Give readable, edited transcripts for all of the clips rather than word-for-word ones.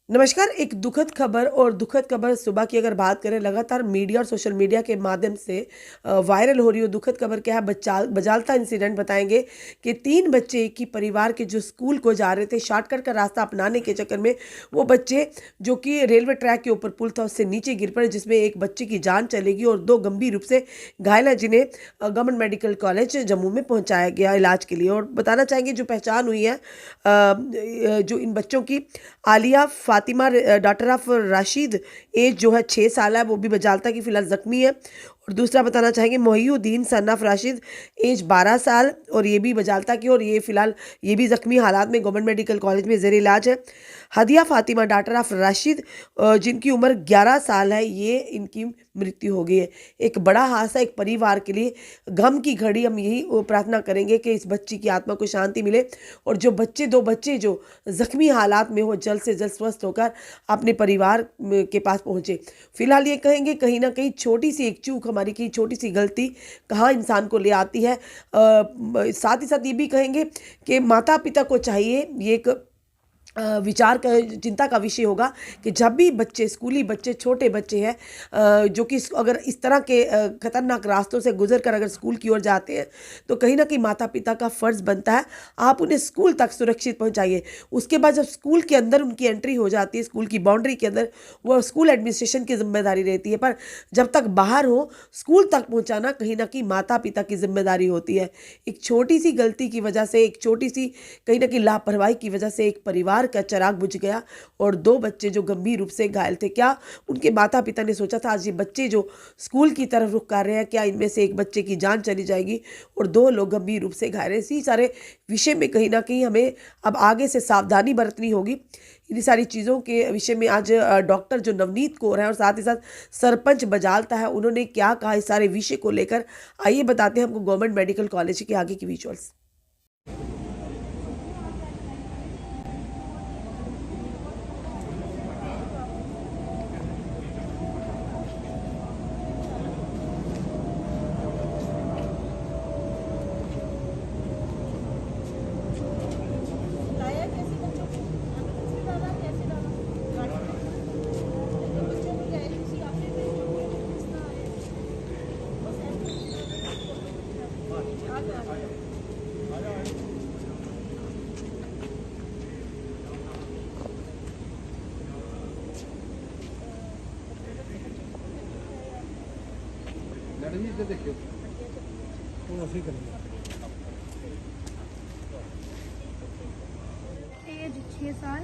नमस्कार। एक दुखद खबर और दुखद खबर सुबह की अगर बात करें, लगातार मीडिया और सोशल मीडिया के माध्यम से वायरल हो रही हो दुखद खबर क्या है, बजालता इंसिडेंट बताएंगे कि 3 बच्चे एक ही परिवार के जो स्कूल को जा रहे थे, शॉर्टकट का रास्ता अपनाने के चक्कर में वो बच्चे जो कि रेलवे ट्रैक के ऊपर पुल था उससे नीचे गिर पड़े, जिसमें एक बच्चे की जान चली गई और 2 गंभीर रूप से घायल हैं, जिन्हें गवर्नमेंट मेडिकल कॉलेज जम्मू में पहुंचाया गया इलाज के लिए। और बताना चाहेंगे जो पहचान हुई है जो इन बच्चों की, Aliya Fatima daughter of Rashid, age जो है 6 साल है, वो भी बजालता की फिलहाल जख्मी है। और दूसरा बताना चाहेंगे Mohiuddin son of Rashid, age 12 साल, और ये भी बजालता की, और ये फिलहाल ये भी जख्मी हालात में गवर्नमेंट मेडिकल कॉलेज में ज़ेर इलाज है। हदिया फातिमा डॉटर ऑफ राशिद, जिनकी उम्र 11 साल है, ये इनकी मृत्यु हो गई है। एक बड़ा हादसा एक परिवार के लिए, गम की घड़ी। हम यही प्रार्थना करेंगे कि इस बच्ची की आत्मा को शांति मिले और जो बच्चे 2 बच्चे जो जख्मी हालात में हो, जल्द से जल्द स्वस्थ होकर अपने परिवार के पास पहुँचे। फिलहाल ये कहेंगे कहीं ना कहीं छोटी सी एक चूक, हमारी की छोटी सी गलती कहाँ इंसान को ले आती है। साथ ही साथ ये भी कहेंगे कि माता पिता को चाहिए, ये एक विचार का चिंता का विषय होगा कि जब भी बच्चे, स्कूली बच्चे, छोटे बच्चे हैं जो कि अगर इस तरह के खतरनाक रास्तों से गुजर कर अगर स्कूल की ओर जाते हैं, तो कहीं ना कहीं माता पिता का फ़र्ज़ बनता है आप उन्हें स्कूल तक सुरक्षित पहुंचाइए। उसके बाद जब स्कूल के अंदर उनकी एंट्री हो जाती है, स्कूल की बाउंड्री के अंदर, वो स्कूल एडमिनिस्ट्रेशन की जिम्मेदारी रहती है, पर जब तक बाहर हो स्कूल तक पहुँचाना कहीं ना कहीं माता पिता की जिम्मेदारी होती है। एक छोटी सी गलती की वजह से, एक छोटी सी कहीं ना कहीं लापरवाही की वजह से एक परिवार का चिराग बुझ गया और 2 बच्चे जो गंभीर रूप से घायल थे। क्या उनके माता पिता ने सोचा था आज ये बच्चे जो स्कूल की तरफ रुख कर रहे हैं, क्या इनमें से एक बच्चे की जान चली जाएगी और 2 लोग गंभीर रूप से घायल हैं। इसी सारे विषय में कहीं ना कहीं हमें अब आगे से सावधानी बरतनी होगी। इन्हीं सारी चीज़ों के विषय में आज डॉक्टर जो नवनीत कौर है और साथ ही साथ सरपंच बजालता है, उन्होंने क्या कहा इस सारे विषय को लेकर, आइए बताते हैं हमको गवर्नमेंट मेडिकल कॉलेज के आगे की विजुअल्स। मैडम जी इधर देखियो, वो ऐसे ही करेंगे। एज 6 साल,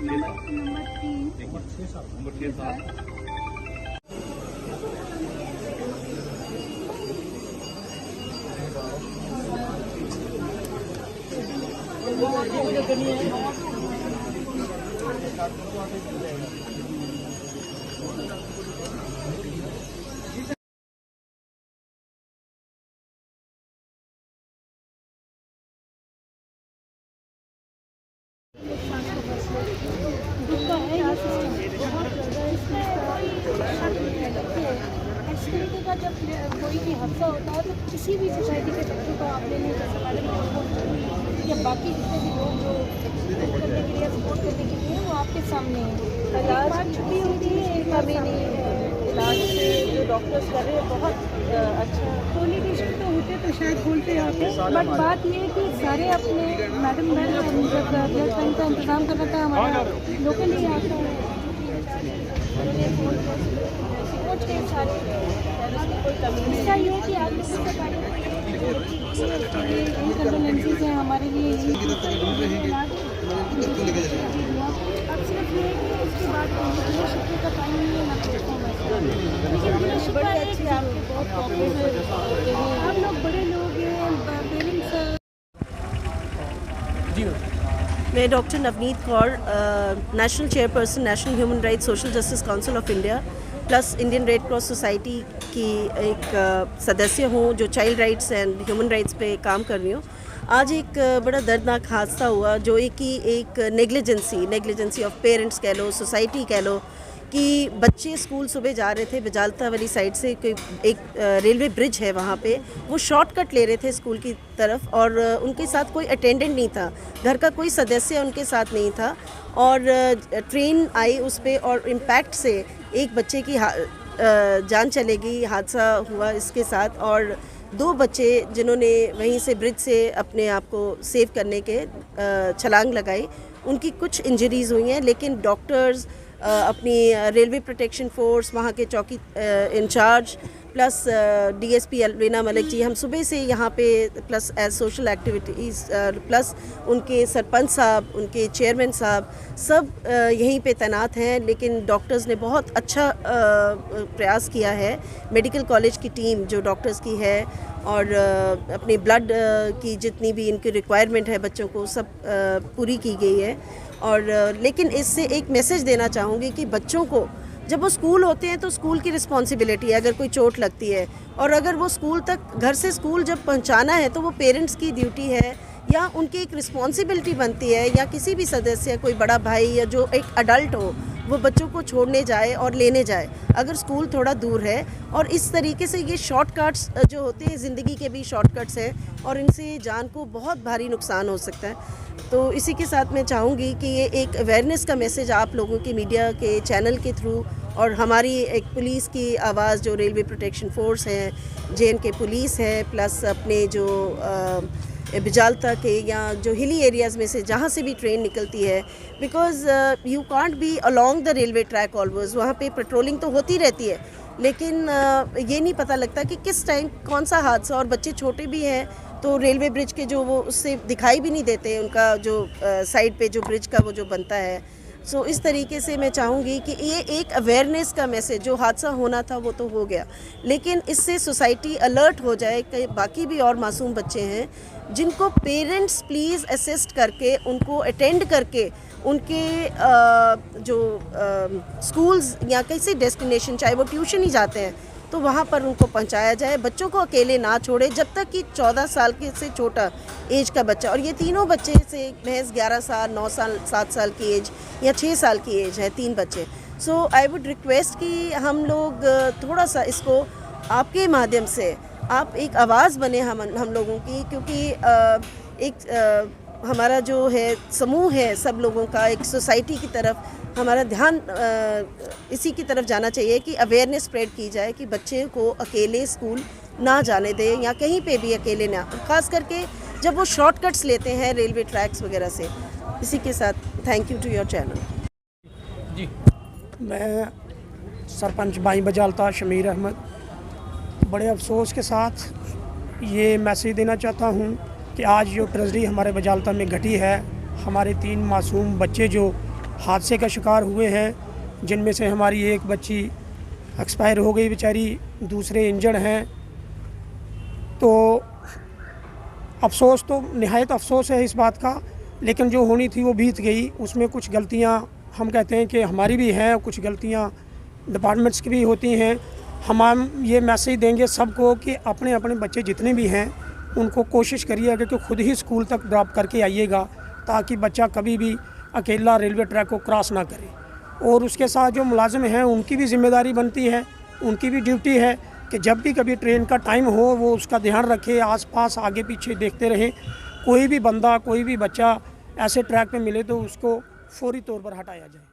नंबर 3, उम्र 6 साल, उम्र 6 साल। दुख का है ये बहुत ज़्यादा, इसमें कोई शक नहीं है। देखिए, इस तरीके का जब कोई भी हादसा होता है तो किसी भी सोसाइटी के बच्चों को आप लेने, जैसे मैडम या बाकी जितने भी लोग जो हेल्प करने के लिए, सपोर्ट करने के लिए, वो आपके सामने है। इलाज छुट्टी होती है, एक अभी नहीं, इलाज से जो डॉक्टर्स कर रहे हैं बहुत अच्छा। होली टेस्ट तो होते तो शायद बोलते आते, बट बात ये है कि सारे अपने मैडम जब ब्लड बैंक का इंतज़ाम करना था, हमारा लोकल ही आता है। सपोर्ट के सारे कोई कमी इसका ये है कि आप लोगों से इनकन्वीनियंसेस हैं हमारे लिए, अब सिर्फ ये है कि उसके बाद शुक्र का टाइम नहीं है ना, लेकिन शुक्र है कि आप लोग बड़े लोग हैं, पेरेंट्स। मैं doctor Navneet Kaur, national chairperson national human rights social justice council of India plus Indian red cross society की एक सदस्य हूँ जो child rights and human rights पे काम कर रही हूँ। आज एक बड़ा दर्दनाक हादसा हुआ जो एक नेग्लिजेंसी ऑफ पेरेंट्स कह लो, सोसाइटी कह लो, कि बच्चे स्कूल सुबह जा रहे थे बजालता वाली साइड से, कोई एक रेलवे ब्रिज है वहाँ पे, वो शॉर्टकट ले रहे थे स्कूल की तरफ और उनके साथ कोई अटेंडेंट नहीं था, घर का कोई सदस्य उनके साथ नहीं था और ट्रेन आई उस पर और इम्पैक्ट से एक बच्चे की जान चलेगी, हादसा हुआ इसके साथ। और 2 बच्चे जिन्होंने वहीं से ब्रिज से अपने आप को सेव करने के छलांग लगाई, उनकी कुछ इंजरीज़ हुई हैं, लेकिन डॉक्टर्स, अपनी रेलवे प्रोटेक्शन फोर्स, वहाँ के चौकी incharge plus DSP Alveena Malik ji, हम सुबह से यहाँ पे plus as social activities plus उनके सरपंच साहब, उनके चेयरमैन साहब सब यहीं पे तैनात हैं। लेकिन डॉक्टर्स ने बहुत अच्छा प्रयास किया है, मेडिकल कॉलेज की टीम जो डॉक्टर्स की है और अपनी ब्लड की जितनी भी इनकी रिक्वायरमेंट है बच्चों को सब पूरी की गई है। और लेकिन इससे एक मैसेज देना चाहूँगी कि बच्चों को जब वो स्कूल होते हैं तो स्कूल की रिस्पॉन्सिबिलिटी है, अगर कोई चोट लगती है और अगर वो स्कूल तक, घर से स्कूल जब पहुंचाना है तो वो पेरेंट्स की ड्यूटी है या उनकी एक रिस्पॉन्सिबिलिटी बनती है, या किसी भी सदस्य, कोई बड़ा भाई या जो एक अडल्ट हो, वो बच्चों को छोड़ने जाए और लेने जाए अगर स्कूल थोड़ा दूर है। और इस तरीके से ये शॉर्टकट्स जो होते हैं, ज़िंदगी के भी शॉर्टकट्स हैं और इनसे जान को बहुत भारी नुकसान हो सकता है। तो इसी के साथ मैं चाहूँगी कि ये एक अवेयरनेस का मैसेज आप लोगों के मीडिया के चैनल के थ्रू और हमारी एक पुलिस की आवाज़ जो रेलवे प्रोटेक्शन फोर्स है, JNK पुलिस है, प्लस अपने जो बिजालता के या जो हिली एरियाज़ में से जहाँ से भी ट्रेन निकलती है, because you can't be along the railway track always, वहाँ पे पेट्रोलिंग तो होती रहती है लेकिन ये नहीं पता लगता कि किस टाइम कौन सा हादसा, और बच्चे छोटे भी हैं तो रेलवे ब्रिज के जो वो उससे दिखाई भी नहीं देते, उनका जो साइड पे जो ब्रिज का वो जो बनता है। सो इस तरीके से मैं चाहूँगी कि ये एक अवेयरनेस का मैसेज, जो हादसा होना था वो तो हो गया, लेकिन इससे सोसाइटी अलर्ट हो जाए कि बाकी भी और मासूम बच्चे हैं जिनको पेरेंट्स प्लीज़ असिस्ट करके, उनको अटेंड करके उनके जो स्कूल्स या किसी डेस्टिनेशन, चाहे वो ट्यूशन ही जाते हैं, तो वहाँ पर उनको पहुँचाया जाए। बच्चों को अकेले ना छोड़े जब तक कि 14 साल के से छोटा एज का बच्चा, और ये तीनों बच्चे से महज 11 साल, 9 साल, 7 साल की एज या 6 साल की एज है, 3 बच्चे। सो आई वुड रिक्वेस्ट कि हम लोग थोड़ा सा इसको आपके माध्यम से आप एक आवाज़ बने हम लोगों की, क्योंकि हमारा जो है समूह है सब लोगों का, एक सोसाइटी की तरफ हमारा ध्यान इसी की तरफ जाना चाहिए कि अवेयरनेस स्प्रेड की जाए कि बच्चे को अकेले स्कूल ना जाने दें या कहीं पे भी अकेले ना, ख़ास करके जब वो शॉर्टकट्स लेते हैं रेलवे ट्रैक्स वगैरह से। इसी के साथ thank you to your channel. जी, मैं सरपंच बाई बजालता शमीर अहमद बड़े अफसोस के साथ ये मैसेज देना चाहता हूँ कि आज जो ट्रेजडी हमारे बजालता में घटी है, हमारे 3 मासूम बच्चे जो हादसे का शिकार हुए हैं, जिनमें से हमारी एक बच्ची एक्सपायर हो गई बेचारी, दूसरे इंजर्ड हैं। तो अफसोस तो निहायत अफसोस है इस बात का, लेकिन जो होनी थी वो बीत गई। उसमें कुछ गलतियां हम कहते हैं कि हमारी भी हैं, कुछ गलतियां डिपार्टमेंट्स की भी होती हैं। हम ये मैसेज देंगे सबको कि अपने अपने बच्चे जितने भी हैं उनको कोशिश करिएगा कि खुद ही स्कूल तक ड्रॉप करके आइएगा, ताकि बच्चा कभी भी अकेला रेलवे ट्रैक को क्रॉस ना करे। और उसके साथ जो मुलाजिम हैं उनकी भी जिम्मेदारी बनती है, उनकी भी ड्यूटी है कि जब भी कभी ट्रेन का टाइम हो वो उसका ध्यान रखे, आसपास आगे पीछे देखते रहें। कोई भी बंदा, कोई भी बच्चा ऐसे ट्रैक पे मिले तो उसको फौरी तौर पर हटाया जाए।